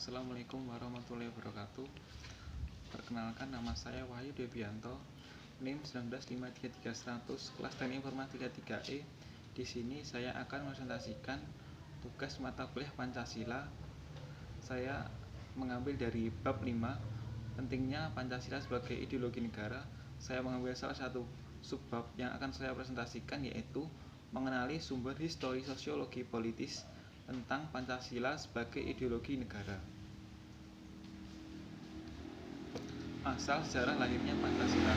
Assalamualaikum warahmatullahi wabarakatuh. Perkenalkan, nama saya Wahyu Debianto, NIM 1953300, kelas Teknik Informatika 3E. Di sini saya akan presentasikan tugas mata kuliah Pancasila. Saya mengambil dari bab 5, pentingnya Pancasila sebagai ideologi negara. Saya mengambil salah satu subbab yang akan saya presentasikan, yaitu mengenali sumber histori sosiologi politis tentang Pancasila sebagai ideologi negara. Asal sejarah lahirnya Pancasila.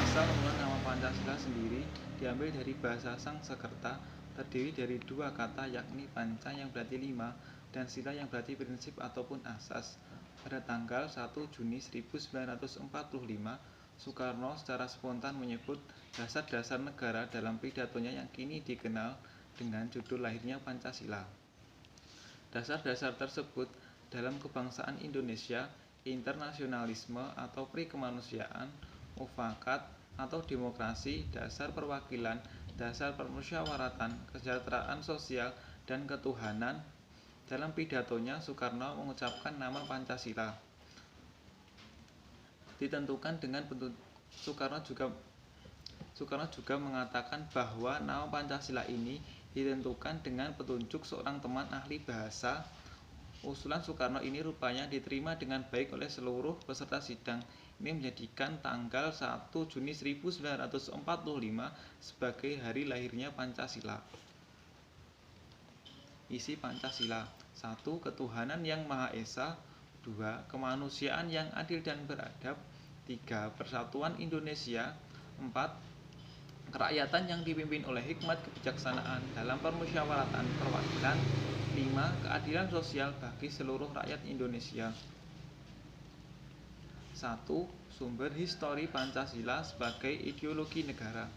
Asal mula nama Pancasila sendiri diambil dari bahasa Sangsekerta, terdiri dari dua kata, yakni panca yang berarti 5 dan sila yang berarti prinsip ataupun asas. Pada tanggal 1 Juni 1945, Soekarno secara spontan menyebut dasar-dasar negara dalam pidatonya yang kini dikenal dengan judul lahirnya Pancasila. Dasar-dasar tersebut dalam kebangsaan Indonesia, internasionalisme atau pri-kemanusiaan, mufakat atau demokrasi, dasar perwakilan, dasar permusyawaratan, kesejahteraan sosial, dan ketuhanan. Dalam pidatonya, Soekarno mengucapkan nama Pancasila. Ditentukan dengan Soekarno juga mengatakan bahwa nama Pancasila ini ditentukan dengan petunjuk seorang teman ahli bahasa. Usulan Soekarno ini rupanya diterima dengan baik oleh seluruh peserta sidang. Ini menjadikan tanggal 1 Juni 1945 sebagai hari lahirnya Pancasila. Isi Pancasila: 1. Ketuhanan yang Maha Esa. 2. Kemanusiaan yang adil dan beradab. 3. Persatuan Indonesia. 4. Kerakyatan yang dipimpin oleh hikmat kebijaksanaan dalam permusyawaratan perwakilan. 5. Keadilan sosial bagi seluruh rakyat Indonesia. 1. Sumber histori Pancasila sebagai ideologi negara.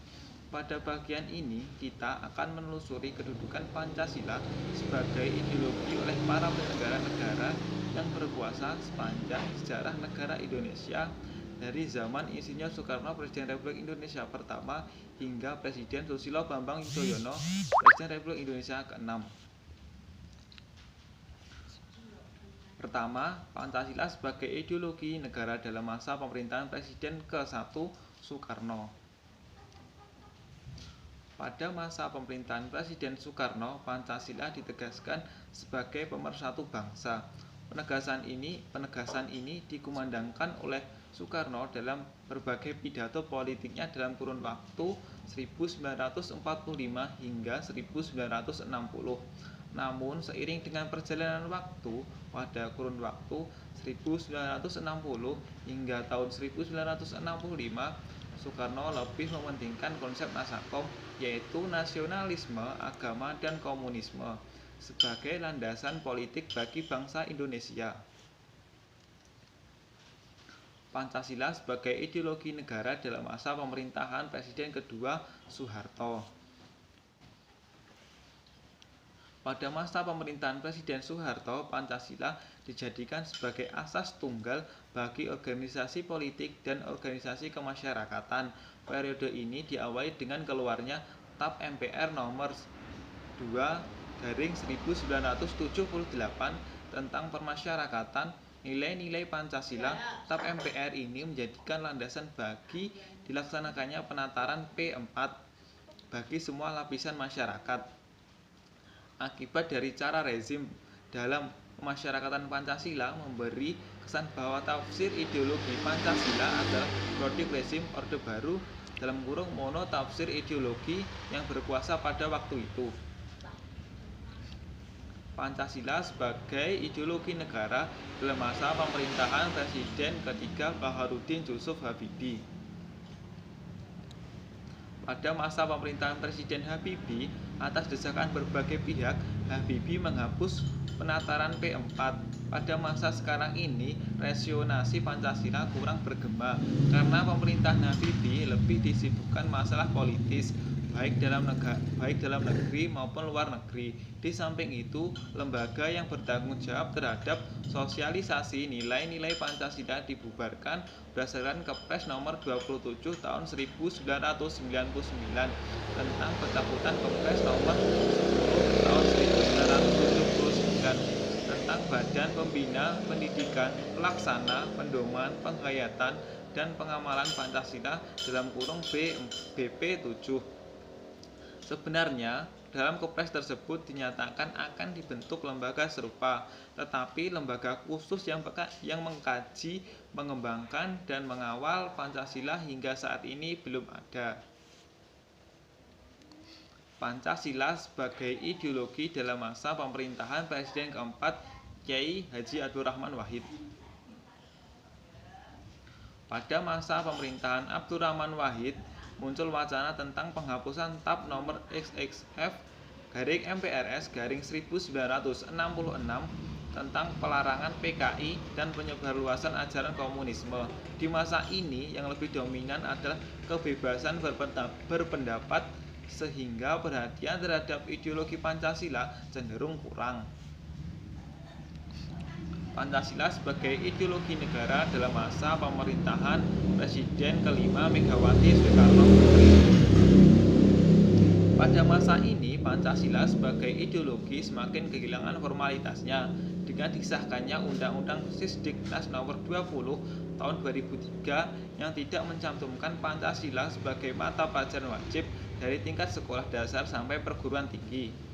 Pada bagian ini kita akan menelusuri kedudukan Pancasila sebagai ideologi oleh para penyelenggara negara yang berkuasa sepanjang sejarah negara Indonesia, dari zaman Insinyur Soekarno, Presiden Republik Indonesia pertama, hingga Presiden Susilo Bambang Yudhoyono, Presiden Republik Indonesia ke-6. Pertama, Pancasila sebagai ideologi negara dalam masa pemerintahan Presiden ke-1 Soekarno. Pada masa pemerintahan Presiden Soekarno, Pancasila ditegaskan sebagai pemersatu bangsa. Penegasan ini dikumandangkan oleh Soekarno dalam berbagai pidato politiknya dalam kurun waktu 1945 hingga 1960. Namun seiring dengan perjalanan waktu, pada kurun waktu 1960 hingga tahun 1965, Soekarno lebih mementingkan konsep Nasakom, yaitu nasionalisme, agama, dan komunisme sebagai landasan politik bagi bangsa Indonesia. Pancasila sebagai ideologi negara dalam masa pemerintahan Presiden kedua Soeharto. Pada masa pemerintahan Presiden Soeharto, Pancasila dijadikan sebagai asas tunggal bagi organisasi politik dan organisasi kemasyarakatan. Periode ini diawali dengan keluarnya TAP MPR nomor 2/1978 tentang permasyarakatan. Nilai-nilai Pancasila. TAP MPR ini menjadikan landasan bagi dilaksanakannya penataran P4 bagi semua lapisan masyarakat. Akibat dari cara rezim dalam pemasyarakatan Pancasila memberi kesan bahwa tafsir ideologi Pancasila adalah produk rezim Orde Baru (mono tafsir ideologi yang berkuasa pada waktu itu. Pancasila sebagai ideologi negara dalam masa pemerintahan Presiden ketiga Baharudin Yusuf Habibie. Pada masa pemerintahan Presiden Habibie, atas desakan berbagai pihak, Habibie menghapus penataran P4. Pada masa sekarang ini, rasionasi Pancasila kurang bergema karena pemerintahan Habibie lebih disibukkan masalah politis, baik dalam negeri maupun luar negeri. Di samping itu, lembaga yang bertanggung jawab terhadap sosialisasi nilai-nilai Pancasila dibubarkan berdasarkan Kepres nomor 27 tahun 1999 tentang pencabutan Kepres nomor 10 tahun 1979 tentang Badan Pembina Pendidikan Pelaksana Pendoman Penghayatan dan Pengamalan Pancasila (BP 7). Sebenarnya, dalam Kepres tersebut dinyatakan akan dibentuk lembaga serupa, tetapi lembaga khusus yang mengkaji, mengembangkan, dan mengawal Pancasila hingga saat ini belum ada. Pancasila sebagai ideologi dalam masa pemerintahan Presiden keempat Kyai Haji Abdurrahman Wahid. Pada masa pemerintahan Abdurrahman Wahid, muncul wacana tentang penghapusan TAP nomor XX/MPRS/1966 tentang pelarangan PKI dan penyebarluasan ajaran komunisme. Di masa ini yang lebih dominan adalah kebebasan berpendapat, sehingga perhatian terhadap ideologi Pancasila cenderung kurang. Pancasila sebagai ideologi negara dalam masa pemerintahan Presiden kelima Megawati Soekarno Putri. Pada masa ini, Pancasila sebagai ideologi semakin kehilangan formalitasnya dengan disahkannya Undang-Undang Sisdiknas Nomor 20 Tahun 2003 yang tidak mencantumkan Pancasila sebagai mata pelajaran wajib dari tingkat sekolah dasar sampai perguruan tinggi.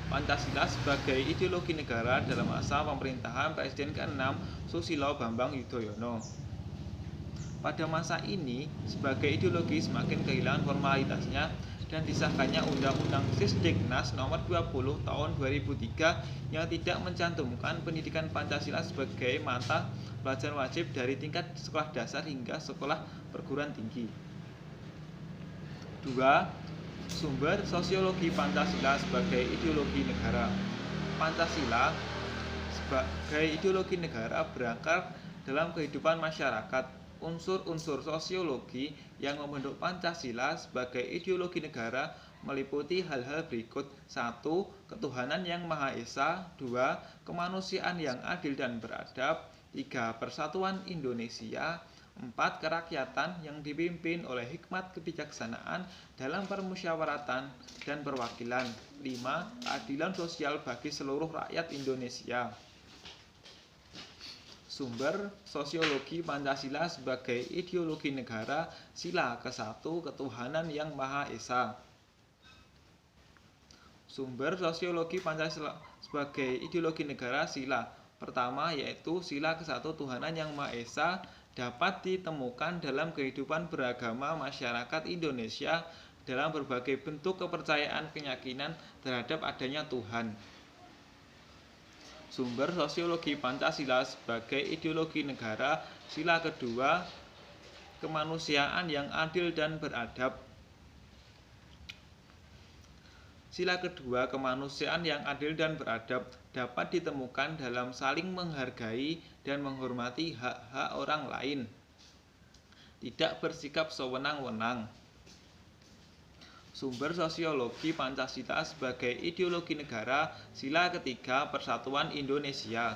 Pancasila sebagai ideologi negara dalam masa pemerintahan Presiden ke-6 Susilo Bambang Yudhoyono. Pada masa ini, sebagai ideologi semakin kehilangan formalitasnya dan disahkannya Undang-Undang Sisdiknas Nomor 20 Tahun 2003 yang tidak mencantumkan pendidikan Pancasila sebagai mata pelajaran wajib dari tingkat sekolah dasar hingga sekolah perguruan tinggi. 2. Sumber sosiologi Pancasila sebagai ideologi negara. Pancasila sebagai ideologi negara berakar dalam kehidupan masyarakat. Unsur-unsur sosiologi yang membentuk Pancasila sebagai ideologi negara meliputi hal-hal berikut. 1. Ketuhanan yang Maha Esa. 2. Kemanusiaan yang adil dan beradab. 3. Persatuan Indonesia. 4. Kerakyatan yang dipimpin oleh hikmat kebijaksanaan dalam permusyawaratan dan perwakilan. 5. Keadilan sosial bagi seluruh rakyat Indonesia. Sumber sosiologi Pancasila sebagai ideologi negara. Sila ke-1, Ketuhanan yang Maha Esa. Sumber sosiologi Pancasila sebagai ideologi negara. Sila pertama yaitu sila ke-1 Tuhanan yang Maha Esa dapat ditemukan dalam kehidupan beragama masyarakat Indonesia dalam berbagai bentuk kepercayaan keyakinan terhadap adanya Tuhan. Sumber sosiologi Pancasila sebagai ideologi negara. Sila kedua, kemanusiaan yang adil dan beradab. Sila kedua, kemanusiaan yang adil dan beradab dapat ditemukan dalam saling menghargai dan menghormati hak-hak orang lain, tidak bersikap sewenang-wenang. Sumber sosiologi Pancasila sebagai ideologi negara. Sila ketiga, Persatuan Indonesia.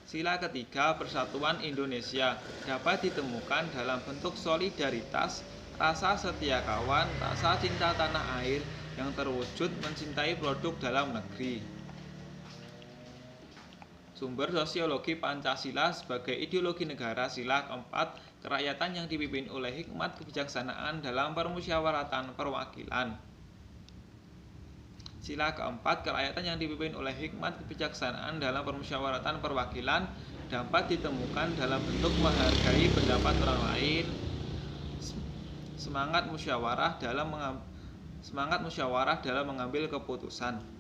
Sila ketiga, Persatuan Indonesia dapat ditemukan dalam bentuk solidaritas, rasa setia kawan, rasa cinta tanah air yang terwujud mencintai produk dalam negeri. Sumber sosiologi Pancasila sebagai ideologi negara. Sila keempat, kerakyatan yang dipimpin oleh hikmat kebijaksanaan dalam permusyawaratan perwakilan. Sila keempat, kerakyatan yang dipimpin oleh hikmat kebijaksanaan dalam permusyawaratan perwakilan dapat ditemukan dalam bentuk menghargai pendapat orang lain, semangat musyawarah dalam mengambil keputusan.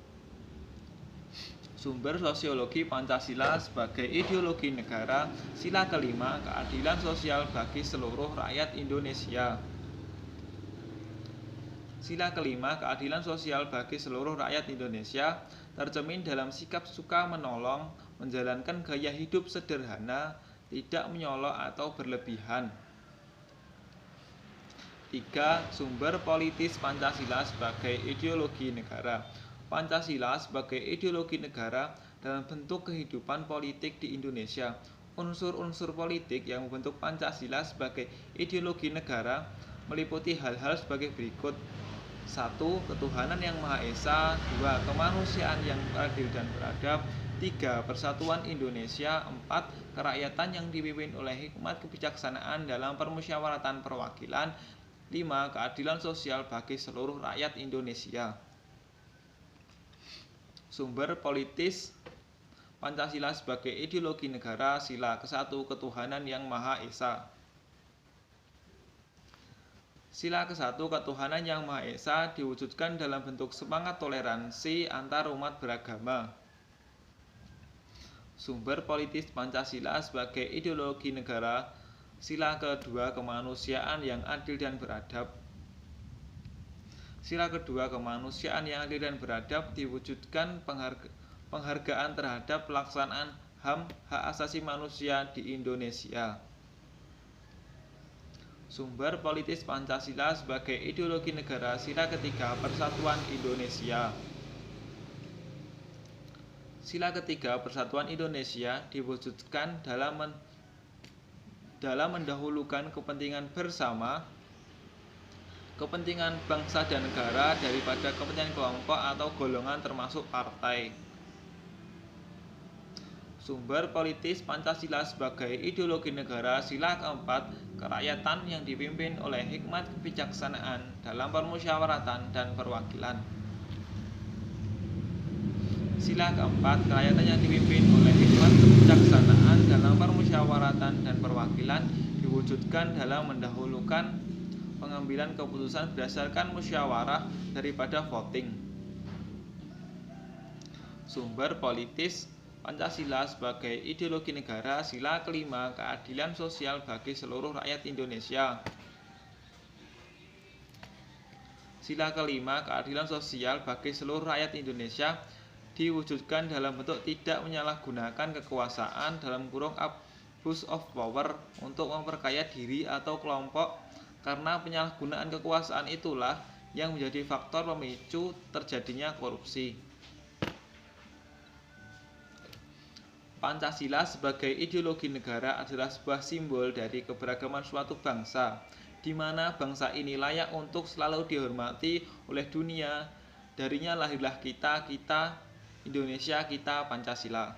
Sumber sosiologi Pancasila sebagai ideologi negara. Sila kelima, keadilan sosial bagi seluruh rakyat Indonesia. Sila kelima, keadilan sosial bagi seluruh rakyat Indonesia tercermin dalam sikap suka menolong, menjalankan gaya hidup sederhana, tidak menyolok atau berlebihan. 3. Sumber politis Pancasila sebagai ideologi negara. Pancasila sebagai ideologi negara dalam bentuk kehidupan politik di Indonesia. Unsur-unsur politik yang membentuk Pancasila sebagai ideologi negara meliputi hal-hal sebagai berikut. 1. Ketuhanan yang Maha Esa. 2. Kemanusiaan yang adil dan beradab. 3. Persatuan Indonesia. 4. Kerakyatan yang dipimpin oleh hikmat kebijaksanaan dalam permusyawaratan perwakilan. 5. Keadilan sosial bagi seluruh rakyat Indonesia. Sumber politis Pancasila sebagai ideologi negara. Sila ke-1 Ketuhanan yang Maha Esa. Sila ke-1 Ketuhanan yang Maha Esa diwujudkan dalam bentuk semangat toleransi antar umat beragama. Sumber politis Pancasila sebagai ideologi negara. Sila kedua kemanusiaan yang adil dan beradab. Sila kedua kemanusiaan yang adil dan beradab diwujudkan penghargaan terhadap pelaksanaan HAM hak asasi manusia di Indonesia. Sumber politis Pancasila sebagai ideologi negara. Sila ketiga Persatuan Indonesia. Sila ketiga Persatuan Indonesia diwujudkan dalam mendahulukan kepentingan bersama, kepentingan bangsa dan negara daripada kepentingan kelompok atau golongan termasuk partai. Sumber politis Pancasila sebagai ideologi negara. Sila keempat kerakyatan yang dipimpin oleh hikmat kebijaksanaan dalam permusyawaratan dan perwakilan. Sila keempat kerakyatan yang dipimpin oleh hikmat kebijaksanaan dalam permusyawaratan dan perwakilan diwujudkan dalam mendahulukan pengambilan keputusan berdasarkan musyawarah daripada voting. Sumber politis Pancasila sebagai ideologi negara. Sila kelima keadilan sosial bagi seluruh rakyat Indonesia. Sila kelima keadilan sosial bagi seluruh rakyat Indonesia diwujudkan dalam bentuk tidak menyalahgunakan kekuasaan dalam kurung abuse of power untuk memperkaya diri atau kelompok, karena penyalahgunaan kekuasaan itulah yang menjadi faktor pemicu terjadinya korupsi. Pancasila sebagai ideologi negara adalah sebuah simbol dari keberagaman suatu bangsa, di mana bangsa ini layak untuk selalu dihormati oleh dunia. Darinya lahirlah kita Indonesia, kita Pancasila.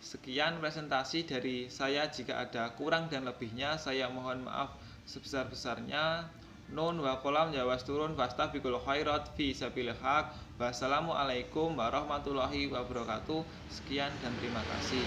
Sekian presentasi dari saya. Jika ada kurang dan lebihnya, saya mohon maaf sebesar-besarnya. Nun wa kolam jawas turun fastabiqul khairat fi sabilil haq. Wassalamualaikum warahmatullahi wabarakatuh. Sekian dan terima kasih.